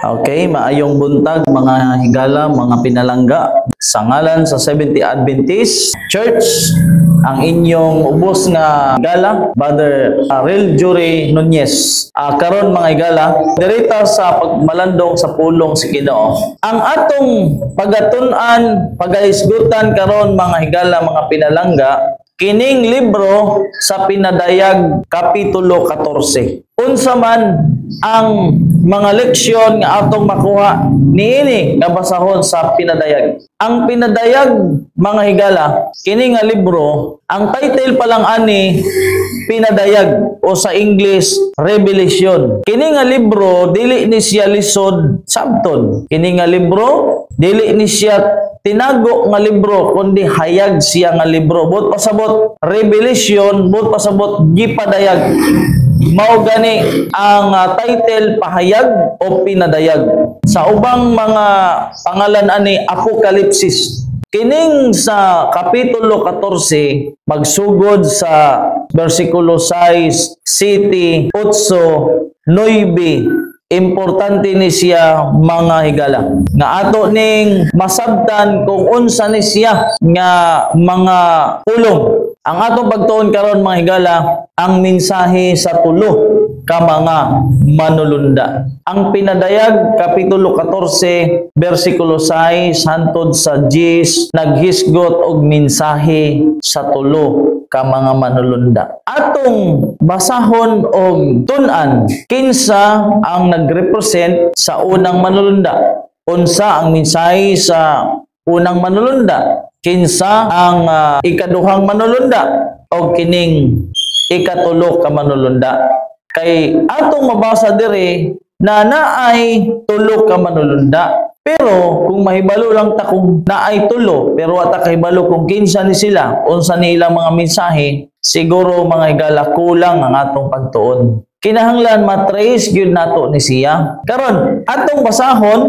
Okay, maayong buntag mga higala, mga pinalangga. Sa ngalan sa Seventh-day Adventist Church, ang inyong ubos nga higala, Brother Arel Jury Nunez. Karon mga higala, direta sa pagmalandong sa pulong si Ginoo. Ang atong pagatun-an, pagahisgutan karon mga higala, mga pinalangga, kining libro sa Pinadayag Kapitulo 14. Unsa man ang mga leksyon nga atong makuha niini nga basahon sa Pinadayag. Ang Pinadayag mga higala, kini nga libro, ang title pa lang ani Pinadayag o sa English Revelation. Kini nga libro dili ni siya lisod sabton. Kini nga libro dili ni siya tinago nga libro kundi hayag siya nga libro. Bot pasabot Revelation, bot pasabot gipadayag. Mao gani ang title pahayag o pinadayag. Sa ubang mga pangalan ani Apokalipsis. Kining sa Kapitulo 14 magsugod sa versikulo 6, 7, 8, 9. Importante ni siya mga higala. Nga ato ning masabtan kung unsa ni siya nga mga pulong. Ang atong pagtuon karon mga higala, ang mensahe sa tulo ka mga manulunda. Ang Pinadayag Kapitulo 14 versikulo 6 hantod sa 10 naghisgot og mensahe sa tulo ka mga manulunda. Atong basahon og tun-an kinsa ang nagrepresent sa unang manulunda. Unsa ang mensahe sa unang manulunda? Kinsa ang ikaduhang manulunda o kining ikatulo ka manulunda. Kay atong mabasa diri na naay tulo ka manulunda. Pero kung mahibalo lang ta kung naay tulo pero wata kahibalo kung kinsa ni sila, unsa ni ilang mga mensahe, siguro mga higala kulang ang atong pagtuon. Kinahanglan matrace gyud nato ni siya. Karon atong basahon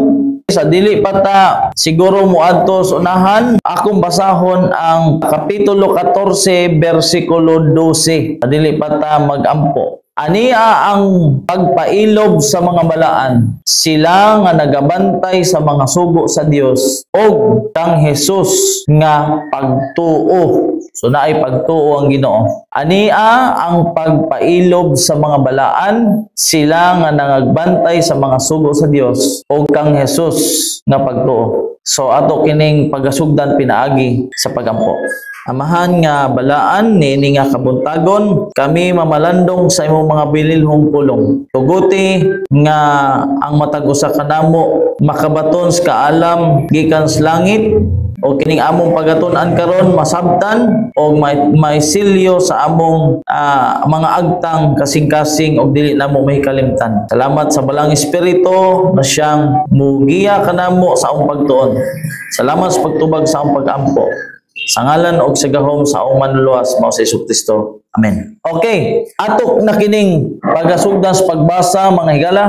sa dili pata siguro muadto sa unahan, akong basahon ang Kapitulo 14 versikulo 12. Sa dili pata magampo. Ania ang pagpailob sa mga balaan, sila nga nagabantay sa mga sugo sa Dios og kang Hesus nga pagtuo. So naay pagtuo ang Ginoo. Ania ang pagpailob sa mga balaan, sila nga nangagbantay sa mga sugo sa Dios og kang Hesus nga pagtuo. So ato kining pagasugdan pinaagi sa pagampo. Amahan nga balaan nini nga kabuntagon, kami mamalandong sa imong mga bililhong pulong. Tuguti nga ang matag usa kanamo makabaton sa kaalam gikan sa langit o kining among pagatun-an karon masabtan o maisilyo sa among mga agtang kasing-kasing o dili namo mahikalimtan. Salamat sa balang espiritu na siyang mugiya kanamo sa among pagtuon. Salamat sa pagtubag sa among pag-ampo. Sa ngalan og sa gahom sa among manluluwas mao sa Hesus Kristo. Amen. Okay, ato na kining pagasugdan sa pagbasa mga higala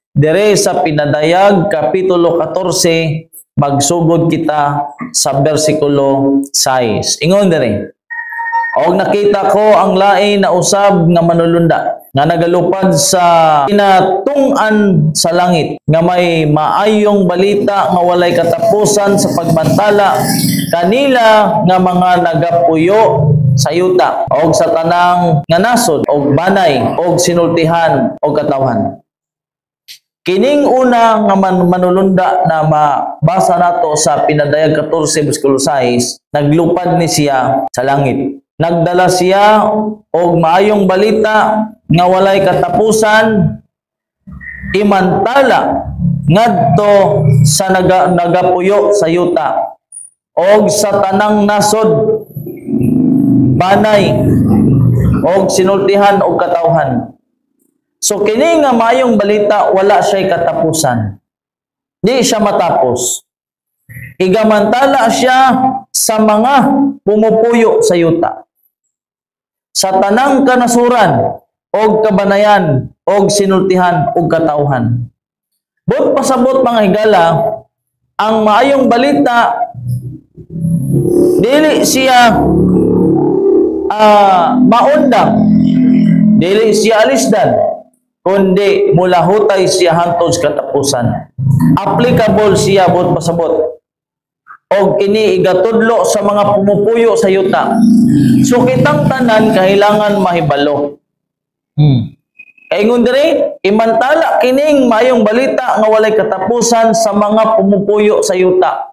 dire sa Pinadayag Kapitulo 14 magsugod kita sa versikulo 6. Ingon dire. Og nakita ko ang lain na usab nga manulunda nga nagalupad sa kinatung-an sa langit nga may maayong balita nga walay katapusan sa pagbantala kanila nga mga nagapuyo sa yuta og sa tanang nga nasod og banay og sinultihan og katawhan. Kining una nga manulunda na mabasa nato sa Pinadayag 14 versikulo 6, naglupad ni siya sa langit. Nagdala siya og maayong balita nga walay katapusan, imantala ngadto sa nagapuyo sa yuta og sa tanang nasod, banay og sinultihan og katawhan. So kini nga maayong balita wala siya katapusan. Di siya matapos. Igamantala siya sa mga pumupuyo sa yuta. Sa tanang kanasuran og kabanayan og sinultihan og katawhan. Bot pasabot mga higala, ang maayong balita dili siya maundang, dili siya alisdan, kundi mula hutay siya hantod sa katapusan. Applicable siya buot pasabot. O kini igatudlo sa mga pumupuyo sa yuta. So kitang tanan kahilangan mahibalo. Kaingon diri, imantala kining mayong balita nga walay katapusan sa mga pumupuyo sa yuta.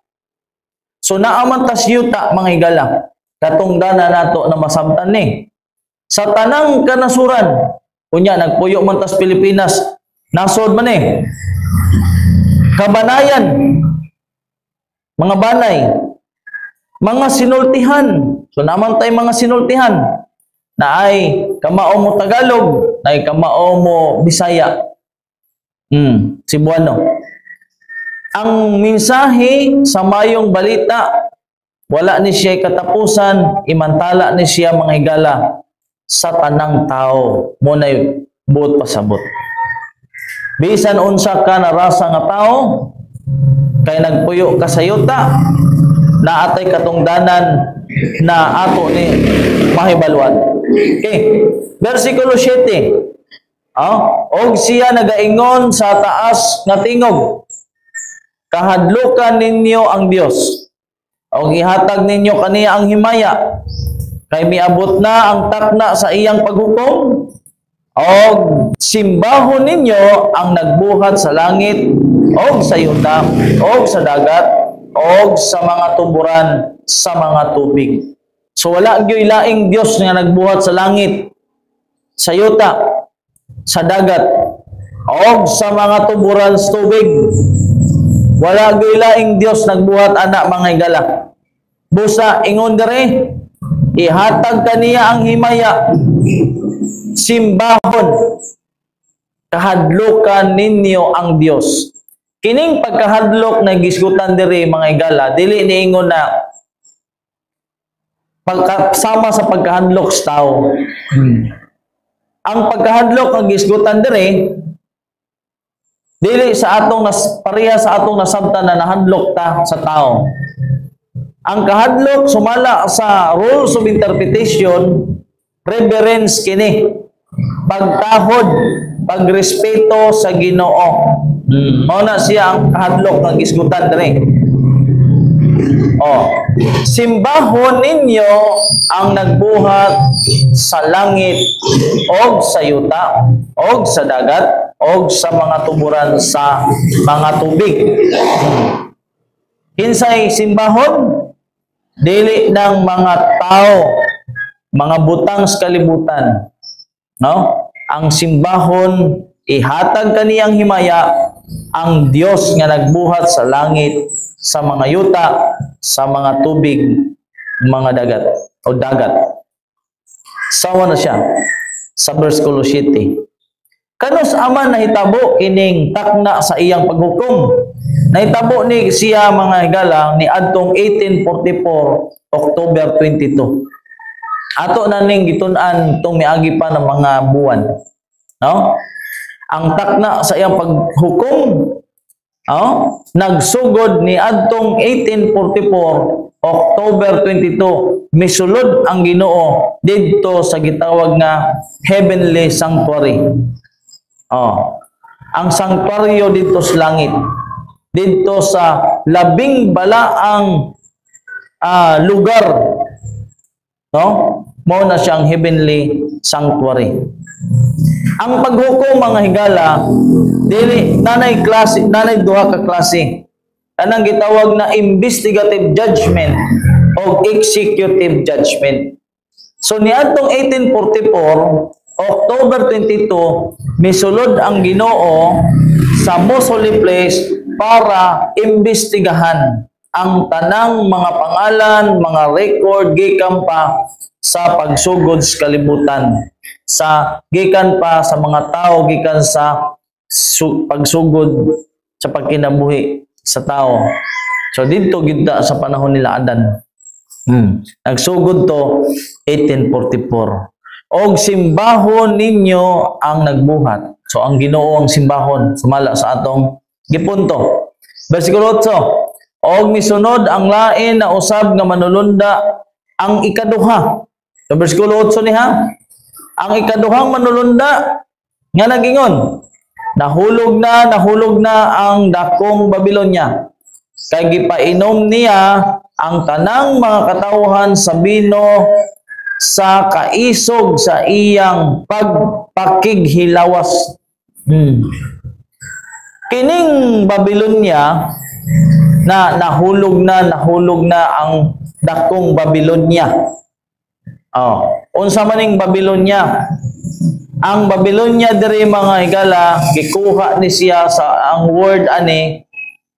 So naaman tas yuta mga higala. Katungdanan nato na masabtan ni. Sa tanang kanasuran, kunya nagpuyo man tas Pilipinas, nasod man eh. Kabanayan, mga banay, mga sinultihan. So naman tayo mga sinultihan na ay kamao mo Tagalog, na ay kamao mo Bisaya. Cebuano. Ang mensahe sa mayong balita, wala ni siya katapusan, imantala ni siya mga higala sa tanang tao. Muna'y buot pasabot. Bisan unsa ka narasa nga tao, kay nagpuyo ka sa yuta, na atay katungdanan na ato ni mahibalwan. Okay. Versikulo 7. Og siya nagaingon sa taas nga tingog, kahadlukan ninyo ang Dios, og ihatag ninyo kaniya ang himaya, kay miabot na ang takna sa iyang paghukom, og simbahon ninyo ang nagbuhat sa langit, og sa yuta, og sa dagat, og sa mga tuburan sa mga tubig. So wala gyud laing Dios nga nagbuhat sa langit, sa yuta, sa dagat, og sa mga tuburan sa tubig. Wala gyud laing Dios nagbuhat ana mga higala. Busa ingon diri, ihatag kaniya ang himaya, simbahon, kahadlukan ninyo ang Dios. Kining pagkahadlok na gisgutan diri mga higala, dili niingon na pagkasama sa pagkahadlok sa tao. Ang pagkahadlok ang gisgutan diri, dili sa atong pareha sa atong nasabtan na nahadlok ta sa tao. Ang kahadlok sumala sa rules of interpretation, reverence kini, pagtahod, pagrespeto sa Ginoo. Mao na siya ang kahadlok ng gisgutan diri. Simbahon ninyo ang nagbuhat sa langit, og sa yuta, og sa dagat, og sa mga tuburan sa mga tubig. Kinsay simbahon? Dili ng mga tao, mga butang sa kalibutan. No? Ang simbahon, ihatag kaniyang himaya ang Dios nga nagbuhat sa langit, sa mga yuta, sa mga tubig, mga dagat o dagat. Sawa na siya sa versikulo 7. Kanus aman nahitabo kining takna sa iyang paghukom. Nahitabo ni siya mga higala ni adtong 1844 October 22. Ato na ning gitun-an tong miagi pa ng mga buwan. No? Ang takna sa iyang paghukom, nagsugod ni adtong 1844 October 22, misulod ang Ginoo didto sa gitawag nga Heavenly Sanctuary. Ang sanctuaryo dito sa langit, dito sa labing balaang lugar, no? Mao na siyang Heavenly Sanctuary. Ang paghukom mga higala, dili nanay duha ka klase. Anang gitawag na investigative judgment o executive judgment. So niadtong 1844 October 22, misulod ang Ginoo sa most holy place para imbestigahan ang tanang mga pangalan, mga record gikan pa sa pagsugod sa kalibutan, sa gikan pa sa mga tao, gikan sa pagsugod sa pagkinabuhi sa tao. So dito gidda sa panahon nila Adan. Nagsugod to 1844. Og simbahon ninyo ang nagbuhat. So ang Ginoo ang simbahon sumala sa atong gipunto. Versikulo 8. Og misunod ang lain na usab nga manulunda ang ikaduha. So versikulo 8 niha. Ang ikaduhang manulunda nga nagingon, nahulog na ang dakong Babilonya. Kay gipainom niya ang tanang mga katawhan sa bino sa kaisog sa iyang pagpakighilawas. Kining Babilonya na nahulog na ang dakong Babilonya. Unsa maning Babilonya? Ang Babilonya diri mga higala, gikuha ni siya sa ang word ani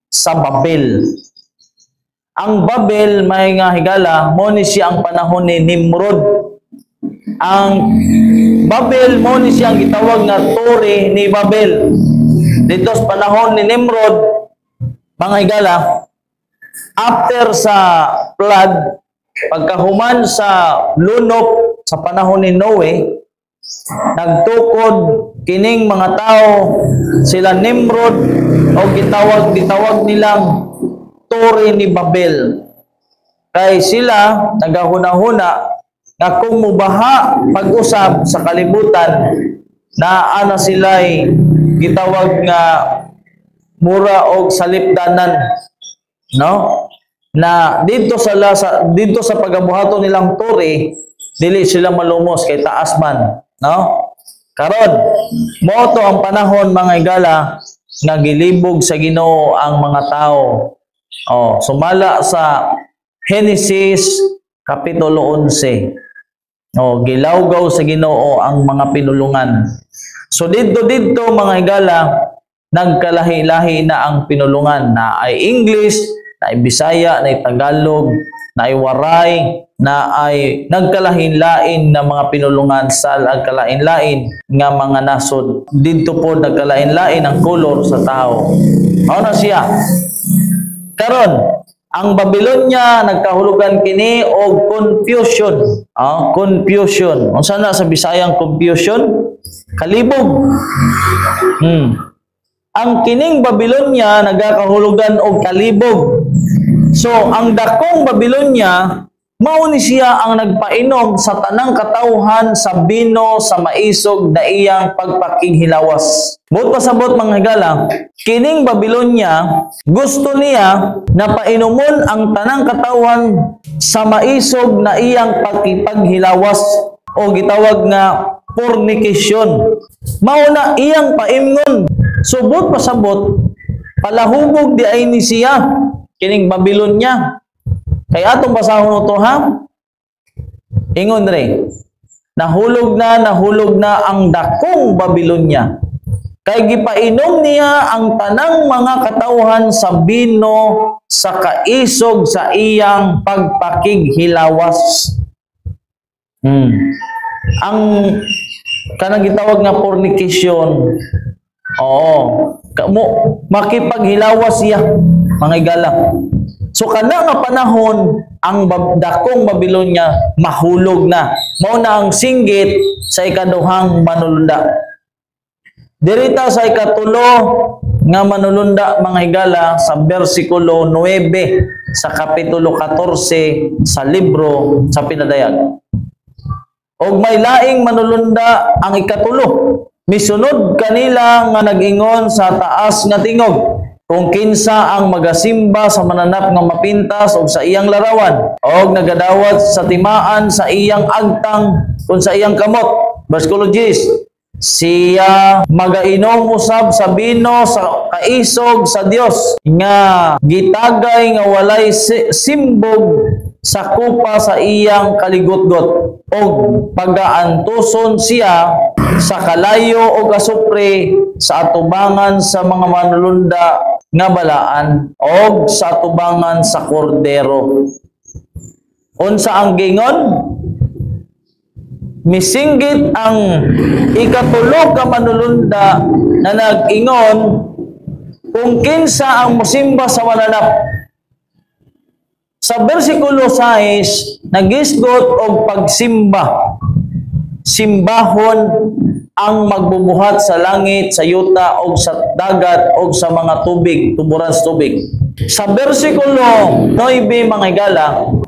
sa Babel. Ang Babel may nga higala, mo ni siya ang panahon ni Nimrod. Ang Babel mo ni siya ang gitawag nga Tore ni Babel. Dito sa panahon ni Nimrod, mga higala, after sa flood, pagkahuman sa lunok sa panahon ni Noe, nagtukod kining mga tao sila Nimrod o gitawag nilang Tore ni Babel. Kay sila nagahuna-huna nga kung mubaha pag-usab sa kalibutan na ana sila'y gitawag nga mura og salipdanan, no? Na dito sa pagabuhaton nilang Tore, dili sila malumos kay taas man, no? Karon mo to ang panahon mga higala nga gilibog sa Ginoo ang mga tao. Sumala sa Genesis kapitulo 11. Gilawgaw sa Ginoo ang mga pinulungan. So dito mga higala, nagkalahi-lahi na ang pinulungan, na ay English, na ay Bisaya, na ay Tagalog, na ay Waray, na ay nagkalain-lain na mga pinulungan sa nagkalain-lain nga mga nasod. Dito po nagkalain-lain ang kolor sa tao. Na siya. Karon, ang Babilonya nagkahulugan kini og confusion. Confusion. Unsa na sa Bisayang confusion? Kalibog. Ang kining Babilonya nagakahulugan og kalibog. So, ang dakong Babilonya, mao ni siya ang nagpainom sa tanang katawhan sa bino sa maisog na iyang pagpakighilawas. Buot pasabot mga higala, kining Babilonya, gusto niya na painumon ang tanang katawhan sa maisog na iyang pagpakighilawas o gitawag nga fornication. Mao na iyang paimngon. So, buot pasabot, palahubog di ay ni siya, kining Babilonya. Kaya atong basahon ito ha? Ingon re, nahulog na ang dakong Babilonya. Kay gipainom niya ang tanang mga katawhan sa bino sa kaisog sa iyang pagpakighilawas. Ang kanang gitawag nga fornication, makipaghilawas siya, mga higala. So kana nga panahon ang dakong Babilonya mahulog na. Mao na ang singgit sa ikaduhang manulunda. Dirita sa ikatulo nga manulunda mga higala sa bersikulo 9 sa kapitulo 14 sa libro sa Pinadayag. Og may laing manulunda ang ikatulo. Misunod kanila nga nag-ingon sa taas nga tingog, kung kinsa ang magasimba sa mananap nga mapintas o sa iyang larawan o nagadawat sa timaan sa iyang agtang kung sa iyang kamot. Versikulo 10, siya magainom usab sa bino sa kaisog sa Dios nga gitagay nga walay simbog sa kupa sa iyang kaligotgot og pagaantuson siya sa kalayo o asupre sa atubangan sa mga manulunda nga balaan o sa atubangan sa kordero. Unsa ang gingon? Misinggit ang ikatulog ka manulunda na nag-ingon kung kinsa ang musimba sa mananap. Sa versikulo 6, nagisgot og pagsimba. Simbahon ang magbubuhat sa langit, sa yuta, o sa dagat, o sa mga tubig, tuburan sa tubig. Sa versikulo 9, mga higala,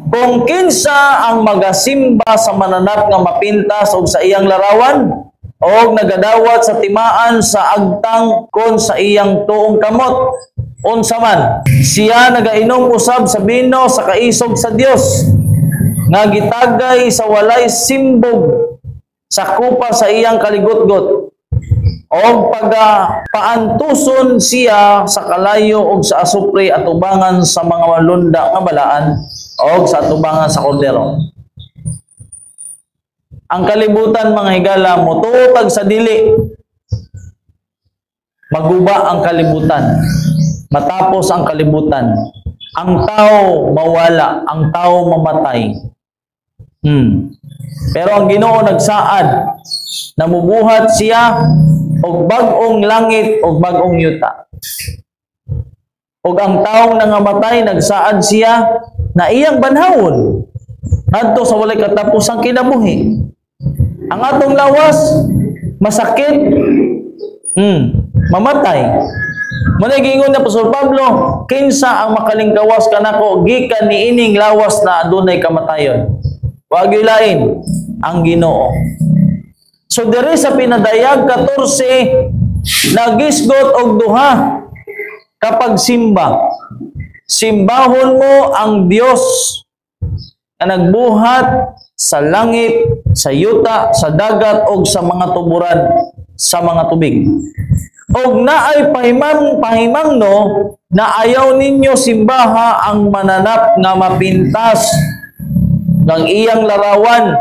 kung kinsa ang magasimba sa mananap nga mapintas o sa iyang larawan, o nagadawat sa timaan sa agtang kon sa iyang tuong kamot. Unsa man, siya nagainom usab sa bino sa kaisog sa Dios, nga gitagay sa walay simbog sa kupa sa iyang kaligotgot, o paantuson siya sa kalayo o sa asupre atubangan sa mga malunda nga balaan o sa atubangan sa kordero. Ang kalibutan, mga higala, mututag sa dili, maguba ang kalibutan, matapos ang kalibutan, ang tao mawala, ang tao mamatay. Pero ang Ginoo nagsaad, namubuhat siya og bag-ong langit og bag-ong yuta. Og ang taong nangamatay, nagsaad siya na iyang banhawon ngadto sa walay katapusang kinabuhi. Ang atong lawas masakit, mamatay. Muna gingon na Apostol Pablo, kinsa ang makalingkawas kanako gikan niining lawas na adunay kamatayon. Wa gyud lain ang Ginoo. So diri sa pinadayag 14, nagisgot og duha kapag simba. Simbahon mo ang Dios na nagbuhat sa langit, sa yuta, sa dagat o sa mga tuburan, sa mga tubig. Og naay pahimang no na ayaw ninyo simbaha ang mananap nga mapintas ng iyang larawan,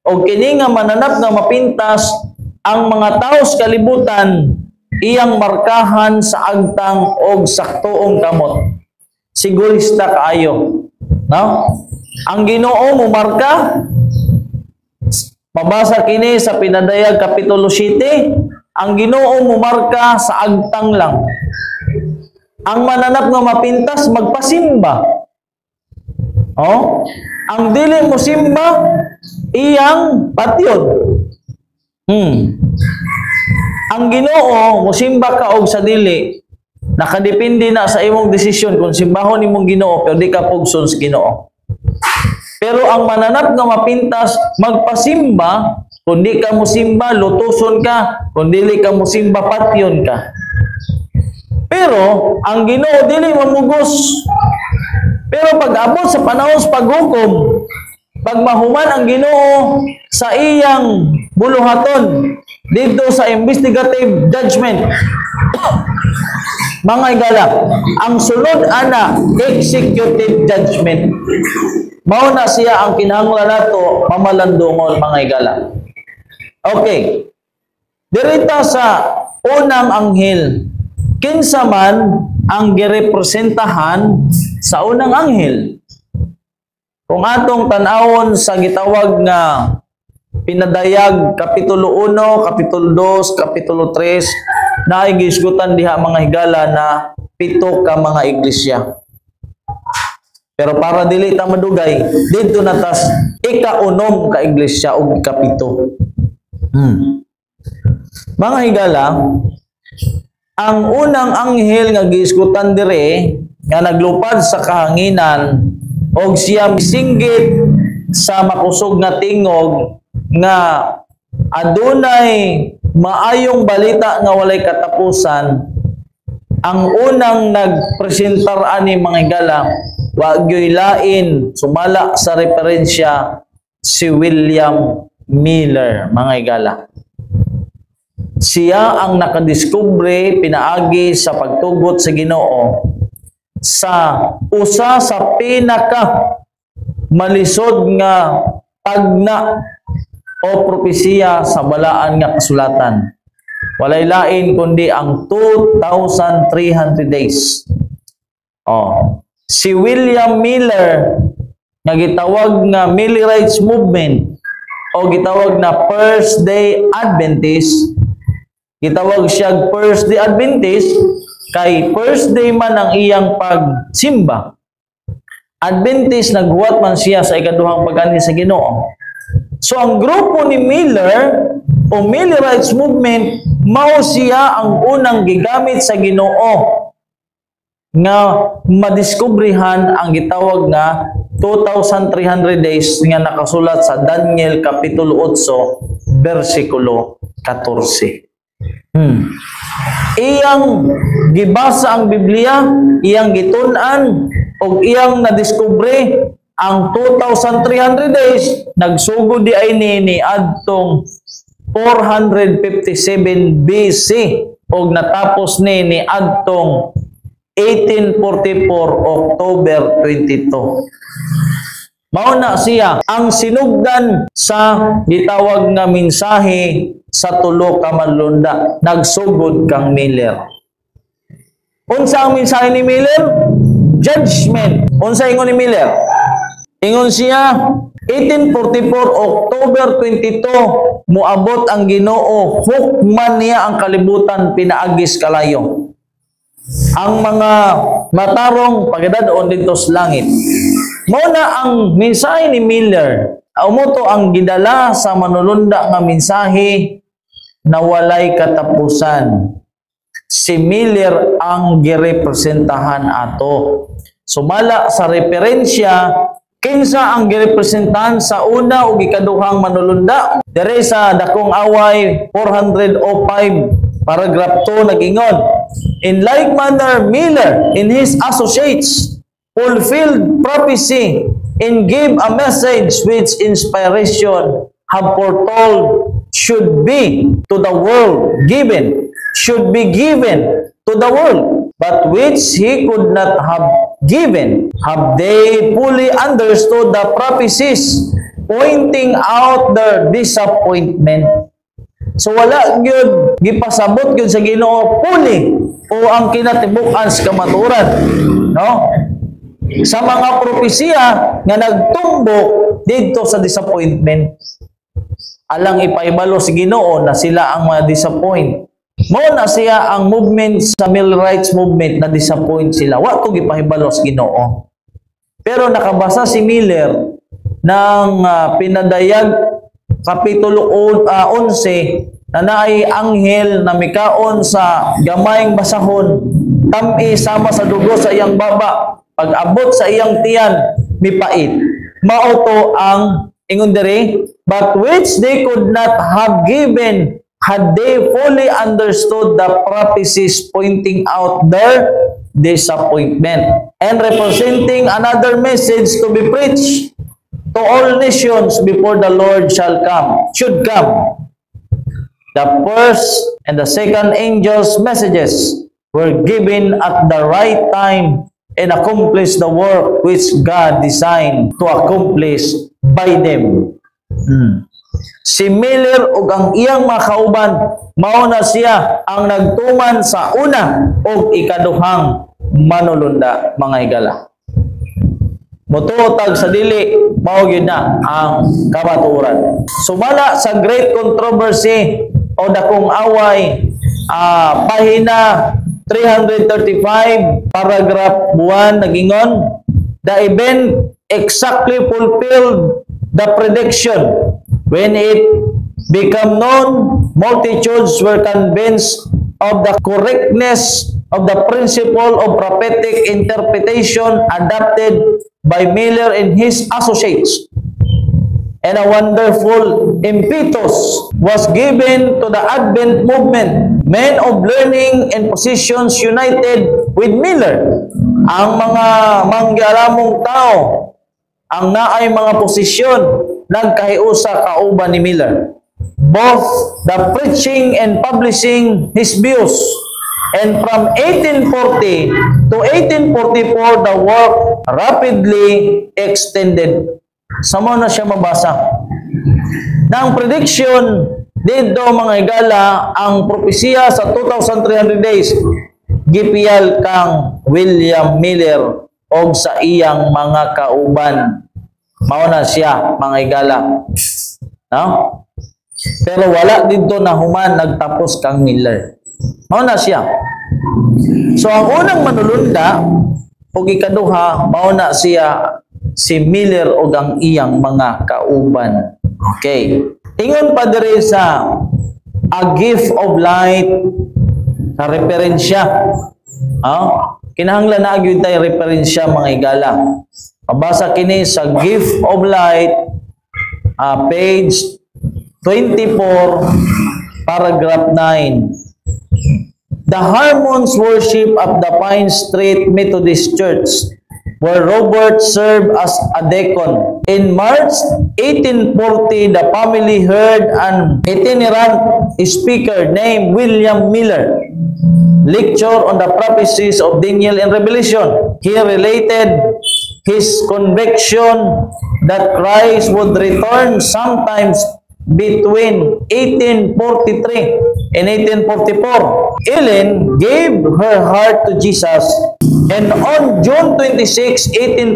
o kini nga mananap nga mapintas ang mga tao sa kalibutan iyang markahan sa agtang og saktoong kamot. Sigurista kaayo, no? Ang Ginoo mo marka, mabasa kini sa Pinadayag Kapitulo 7, ang Ginoo mo marka sa agtang lang. Ang mananap nga mapintas magpasimba. Oh, ang dili mo simba iyang patyon. Ang Ginoo mo simba ka og sa dili, nakadepende na sa imong desisyon kung simbahon imong Ginoo pero di ka pugson sa Ginoo. Pero ang mananap nga mapintas magpasimba, kung di ka mo simba lutuson ka, kung dili ka mo simba patyon ka. Pero ang Ginoo dili mamugos. Pero pag abot sa panahon sa paghukom, pag mahuman ang Ginoo sa iyang buluhaton dito sa investigative judgment, mga higala, ang sunod ana executive judgment. Mao na siya ang kinahanglan nato mamalandungon, mga higala. Okay. Dirita sa unang anghel, kinsa man ang girepresentahan sa unang anghel? Kung atong tan-awon sa gitawag nga Pinadayag Kapitulo 1, Kapitulo 2, Kapitulo 3, naay gisgutan diha, mga higala, na 7 ka mga iglesia. Pero para dili ta madugay, dito na tas ika-unom ka iglesia o ika-7. Mga higala, ang unang anghel nga giisgutan dire nga naglupad sa kahanginan og siya misinggit sa makusog nga tingog nga adunay maayong balita nga walay katapusan. Ang unang nagpresentar ani, mga higala, wa gyoy lain, sumala sa referensya, si William Miller, mga higala. Siya ang nakadiskubre pinaagi sa pagtugot sa Ginoo sa usa sa pinaka malisod nga tagna o propesiya sa balaan nga kasulatan. Walay lain kundi ang 2,300 days. Si William Miller nga gitawag nga Millerites Movement o gitawag na First Day Adventist. Gitawag siya First Day Adventist kay first day man ang iyang pagsimba. Adventist, naghuwat man siya sa ikaduhang pag-ani sa Ginoo. So ang grupo ni Miller o Millerites Movement, mao siya ang unang gigamit sa Ginoo nga madiskubrehan ang gitawag nga 2,300 days nga nakasulat sa Daniel Kapitulo 8, versikulo 14. Iyang gibasa ang Biblia, iyang gitun-an, o iyang nadiskubre ang 2,300 days, nagsugod di ay ni adtong 457 BC o natapos ni adtong 1844 October 22. Mauna siya ang sinugdan sa gitawag nga mensahe sa tulo ka manlunda, nagsugod kang Miller. Unsa ang mensahe ni Miller? Judgment. Unsa ingon ni Miller? Ingon siya, 1844 October 22 muabot ang Ginoo, hukman niya ang kalibutan, pinaagis kalayo. Ang mga matarong pagdadon dito sa langit. Muna ang mensahe ni Miller, umuto ang gidala sa manulunda nga mensahe na walay katapusan. Si Miller ang girepresentahan ato. Sumala sa referensya, kinsa ang girepresentahan sa una ug ikaduhang manulunda. Dere sa dakong away 405 paragraph 2 nagingon, in like manner Miller in his associates fulfilled prophecy and gave a message which inspiration have foretold should be to the world given, should be given to the world, but which he could not have given. Have they fully understood the prophecies, pointing out their disappointment? So wala gyud gipasabot gyud sa Ginoo fully o ang kinatibukan sa kamaturan, no? Sa mga propesiya nga nagtumbok didto sa disappointment. Alang ipaibalo si Ginoo na sila ang ma-disappoint. Mao na siya ang movement sa Civil Rights Movement na disappoint sila. Wa ko gipahibalo sa Ginoo. Pero nakabasa si Miller ng pinadayag Kapitulo 11 na naay anghel na mikaon sa gamayng basahon, tami sama sa dugo sa iyang baba, pag-abot sa iyang tiyan, mipait. Mauto ang ingon diri, but which they could not have given had they fully understood the prophecies, pointing out their disappointment and representing another message to be preached to all nations before the Lord should come. The first and the second angels' messages were given at the right time and accomplish the work which God designed to accomplish by them. Si Miller ug ang iyang mga kauban, mao na siya ang nagtuman sa una ug ikaduhang manulunda, mga higala. Mututag sa dili, mao gyud na ang kamatuoran. Sumala sa great controversy o dakong away, pahina 335, paragraph 1, nagingon, the event exactly fulfilled the prediction. When it became known, multitudes were convinced of the correctness of the principle of prophetic interpretation adopted by Miller and his associates. And a wonderful impetus was given to the Advent movement. Men of learning and positions united with Miller. Ang mga mangyaramong tao, ang naay mga posisyon, nagkahiusa kauban ni Miller. Both the preaching and publishing his views. And from 1840 to 1844, the work rapidly extended. Sama na siya mabasa. Na ang prediction dito, mga higala, ang propesiya sa 2,300 days, gipiyal kang William Miller o sa iyang mga kauban. Mao na siya, mga higala. No? Pero wala dito na human nagtapos kang Miller. Mao na siya. So ang unang manulunda o ikaduha, mao na siya si Miller o ang iyang mga kauban. Okay. Ingon pa diri sa A Gift of Light sa referensya. Kinahanglan na gyud tay referensya, mga higala. Pabasa kini sa Gift of Light, page 24, paragraph 9. The Harmons worship of the Pine Street Methodist Church, where Robert served as a deacon. In March 1840, the family heard an itinerant speaker named William Miller lecture on the prophecies of Daniel and Revelation. He related his conviction that Christ would return sometimes between 1843 and 1844. Ellen gave her heart to Jesus, and on June 26,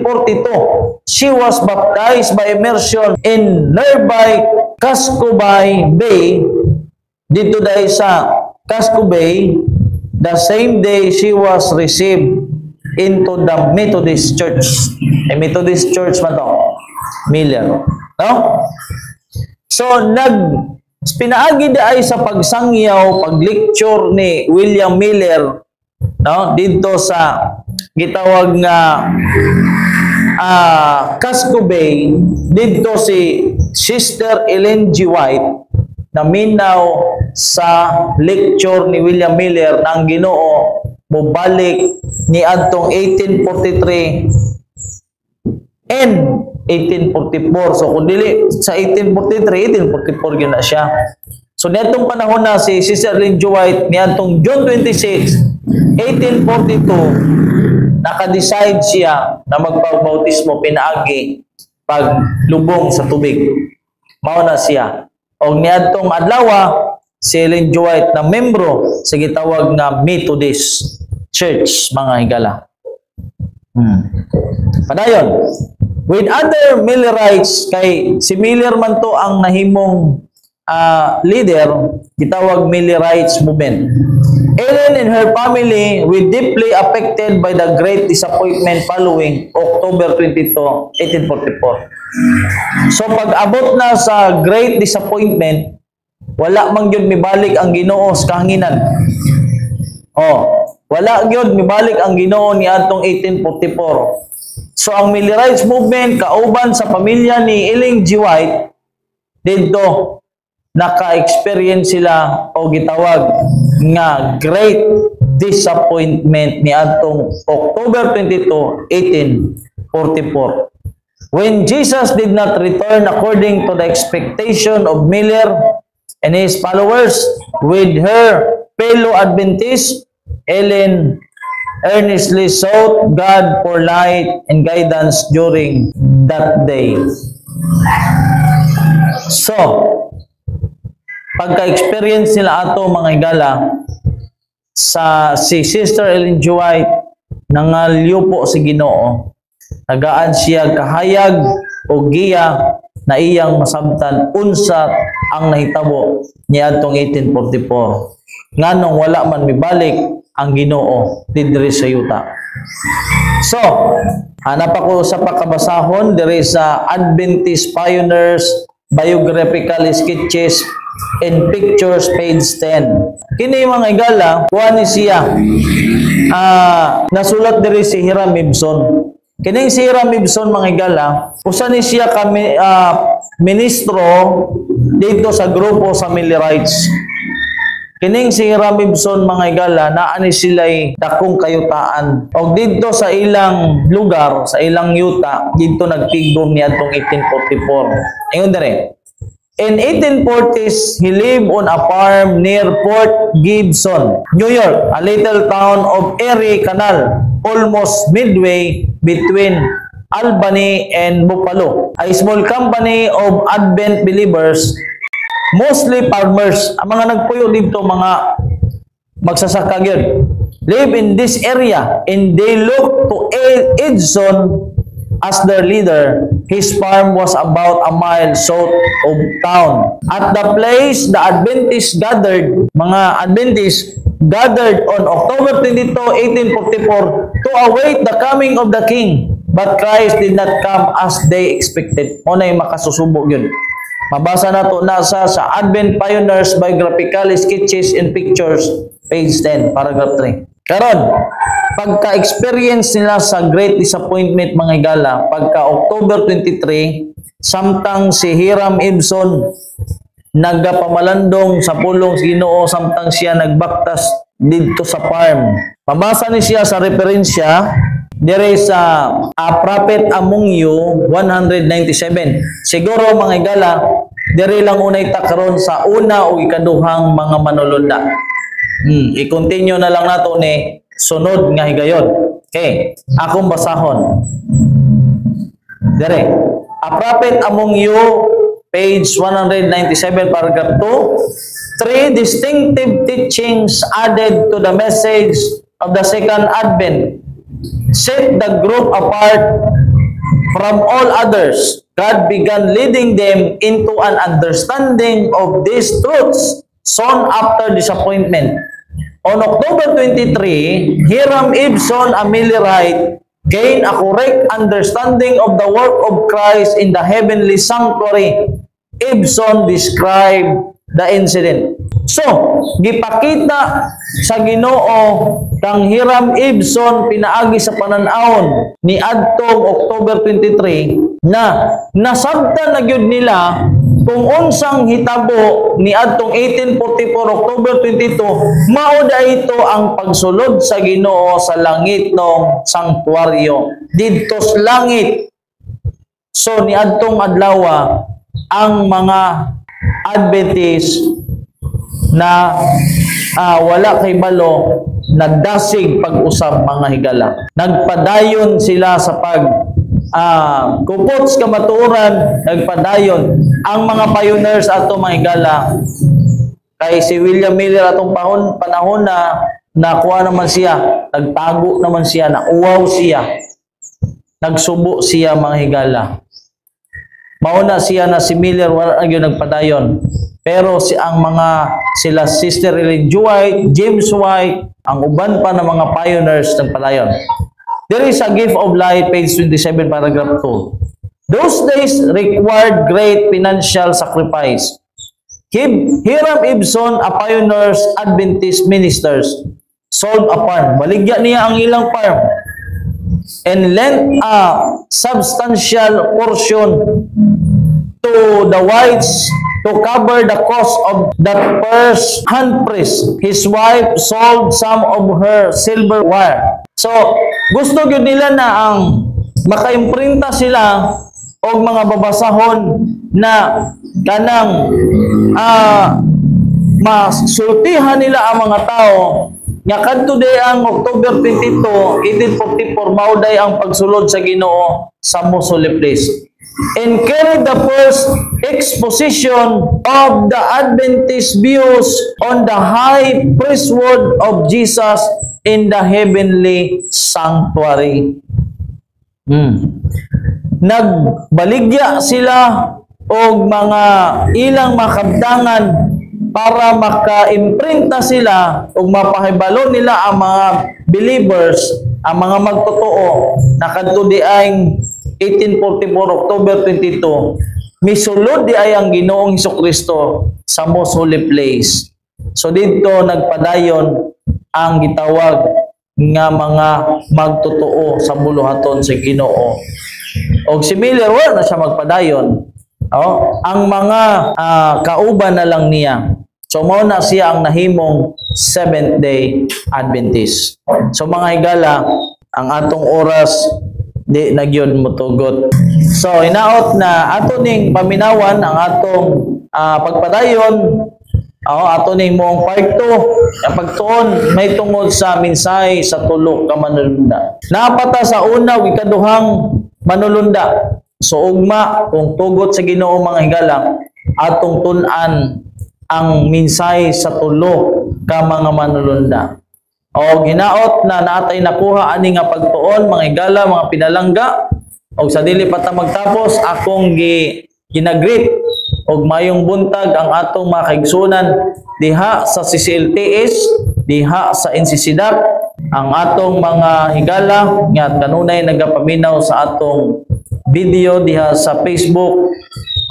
1842, she was baptized by immersion in nearby Casco Bay. Dito dahil sa Casco Bay, the same day she was received into the Methodist Church. Methodist Church man to, Miller. No? So, pinaagi ay sa pagsangyaw, pag-lecture ni William Miller, no? Dito sa gitawag nga Casco Bay, dito si Sister Ellen G. White, na minaw sa lecture ni William Miller na ang Ginoo mubalik ni adtong 1843 and 1844. So kung dili sa 1843, 1844 gyud na siya. So netong panahon na si Sister Ellen G. White niadtong June 26, 1842, naka-decide siya na magpabautismo pinaagi paglubong sa tubig. Mao na siya. Og niadtong adlaw si Ellen G. White na membro sa gitawag nga Methodist Church, mga higala. Padayon, with other Millerites, kay si Miller man to ang nahimong leader, gitawag Millerites movement. Ellen and her family were deeply affected by the great disappointment following October 22, 1844. So pag-abot na sa great disappointment, wala man gyud mibalik ang Ginoo sa kahanginan. Wala gyud mibalik ang Ginoo ni atong 1844. So ang Millerites movement kauban sa pamilya ni Ellen G. White didto naka-experience sila o gitawag nga great disappointment ni atong October 22, 1844. When Jesus did not return according to the expectation of Miller and his followers, with her fellow Adventists, Ellen earnestly sought God for light and guidance during that day. So, pagka-experience nila ato mga higala sa si Sister Ellen G. White nangalyo po si Ginoo, tagaan siya kahayag o giya na iyang masabtan unsa ang nahitabo niadtong 1844 nganong wala man mibalik ang Ginoo didiri sa yuta. So, hanap ako sa pakabasahon diri sa Adventist Pioneers Biographical Sketches and Pictures, page 10. Kini mga higala, kuha ni siya nasulat diri si Hiram Ibson. Kining si Hiram Ibson mga higala, usa ni siya kami ministro dito sa grupo sa Millerites. Kining si Hiram Ibson mga higala, naani sila'y dakong kayutaan. O dito sa ilang lugar, sa ilang yuta, dito nagtigom niya itong 1844. Ayun dere. In 1840s, he lived on a farm near Port Gibson, New York, a little town of Erie Canal, almost midway between Albany and Buffalo. A small company of Advent believers, mostly farmers, ang mga nagpuyo dito, mga magsasaka yun, live in this area, and they look to Edson as their leader. His farm was about a mile south of town. At the place the Adventists gathered, mga Adventists gathered on October 22, 1844 to await the coming of the king. But Christ did not come as they expected. O na yung makasusubo yun. Mabasa na ito nasa sa Advent Pioneers Biographical Sketches and Pictures, page 10, paragraph 3. Karon, pagka-experience nila sa great disappointment mga higala, pagka October 23, samtang si Hiram Ibson nagapamalandong sa pulong sa Ginoo samtang siya nagbaktas didto sa farm. Mabasa ni siya sa referensya dire sa A Prophet Among You 197. Siguro mga higala, dire lang unay ta karon sa una o ikaduhang mga manulunda. I-continue na lang nato ni sunod nga higayon. Okay, akong basahon. Dire, A Prophet Among You, page 197, paragraph 2. Three distinctive teachings added to the message of the second advent set the group apart from all others. God began leading them into an understanding of these truths soon after disappointment. On October 23, Hiram Ibson, a Millerite, gained a correct understanding of the work of Christ in the heavenly sanctuary. Ibson described the incident. So, gipakita sa Ginoo kang Hiram Ibson pinaagi sa pananawon ni adtong October 23 na nasabtan na gyud nila kung unsang hitabo ni adtong 1844 October 22 mao ito ang pagsulod sa Ginoo sa langit ng sanktuaryo didto sa langit. So ni adtong adlaw ang mga Adventist na wala kay balo nagdasig pag-usab mga higala. Nagpadayon sila sa kupot sa kamatuoran, nagpadayon ang mga pioneers ato mga higala. Kay si William Miller atong panahon na nakuha naman siya, nagtago naman siya, nauwaw siya, nagsubo siya mga higala. Mauna siya na si Miller wala gyud nagpadayon. Pero ang mga sila Sister Ellen G. White, James White, ang uban pa ng mga pioneers nagpadayon. There is a gift of light, page 27, paragraph 2. Those days required great financial sacrifice. Hiram Ibson, a pioneer's Adventist ministers, sold a farm. Baligya niya ang ilang farm and lent a substantial portion to the whites to cover the cost of that first hand press. His wife sold some of her silverware. So, gusto gyud nila na ang makaimprinta sila og mga babasahon na kanang masultihan nila ang mga tao nga kadto day ang October 22, 1844 mauday ang pagsulod sa Ginoo sa most holy place. And carried the first exposition of the Adventist views on the high priesthood of Jesus in the heavenly sanctuary. Nagbaligya sila og mga ilang makabdangan para maka-imprinta sila ug mapahibalo nila ang mga believers, ang mga magtotoo na kadto diay 1844 October 22 misulod di ay ang Ginoong Hesukristo sa most holy place. So dito nagpadayon ang gitawag nga mga magtotoo sa buluhaton sa Ginoo. Og si Miller wala na siya magpadayon. Ang mga kauban na lang niya. So mao na siya ang nahimong Seventh-day Adventist. So mga higala, ang atong oras di nagyod motugot. So hinaot na ato ning paminawan ang atong pagpadayon. Ato ning moong part 2 ang pagtuon may tungod sa minsay sa tulo ka manulunda. Napata sa una ug ikaduhang manulunda. So ugma kung tugot sa Ginoo mga higala atong tun-an ang minsay sa tulo ka mga manulunda. O ginaot na natay nakuha ani nga pagtuon mga higala, mga pinalangga, og sa dili pa ta magtapos akong ginagreet og mayong buntag ang atong mga kaigsunan diha sa CCLTS, diha sa NCCDAC, ang atong mga higala nga kanunay nagapaminaw sa atong video diha sa Facebook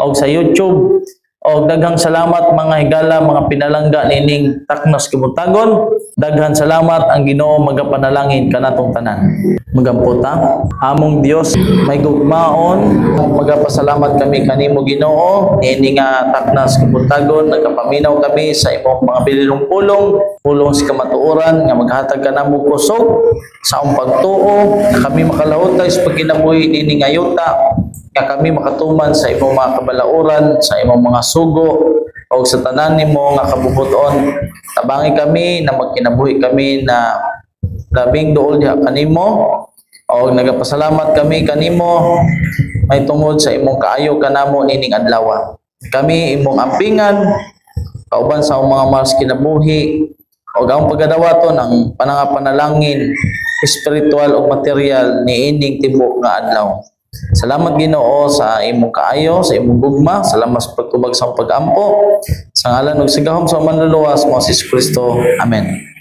o sa YouTube O daghang salamat mga higala, mga pinalangga nining Taknas Kibuntagon. Daghang salamat ang Ginoo magapanalangin kanatong tanan. Magampota, among Dios may gugmaon, magapasalamat kami kanimo Ginoo ini nga Taknas Kibuntagon. Nagapaminaw kami sa imong mga bililong pulong sa kamatuoran nga maghatag kanamo kusog sa among pagtuo, kami makalahutay sa pagkinabuhi nini nga yuta, nga kami makatuman sa imong mga kabalauran, sa imong mga sugo o sa tanan nimo nga kabubuton. Tabangi kami na magkinabuhi kami na labing duol diha kanimo, o nagapasalamat kami kanimo may tungod sa imong kaayo kanamo nining adlaw. Kami imong ampingan kauban sa mga mas kinabuhi o ang pagadawaton ang panangapanalangin espiritual o material ni ining tibuok nga adlaw. Salamat Ginoo sa imong kaayo, sa imong gugma. Salamat sa pagtubag sa pag-ampo. Sa ngalan ug sigahom sa manluluwas mo si Kristo. Amen.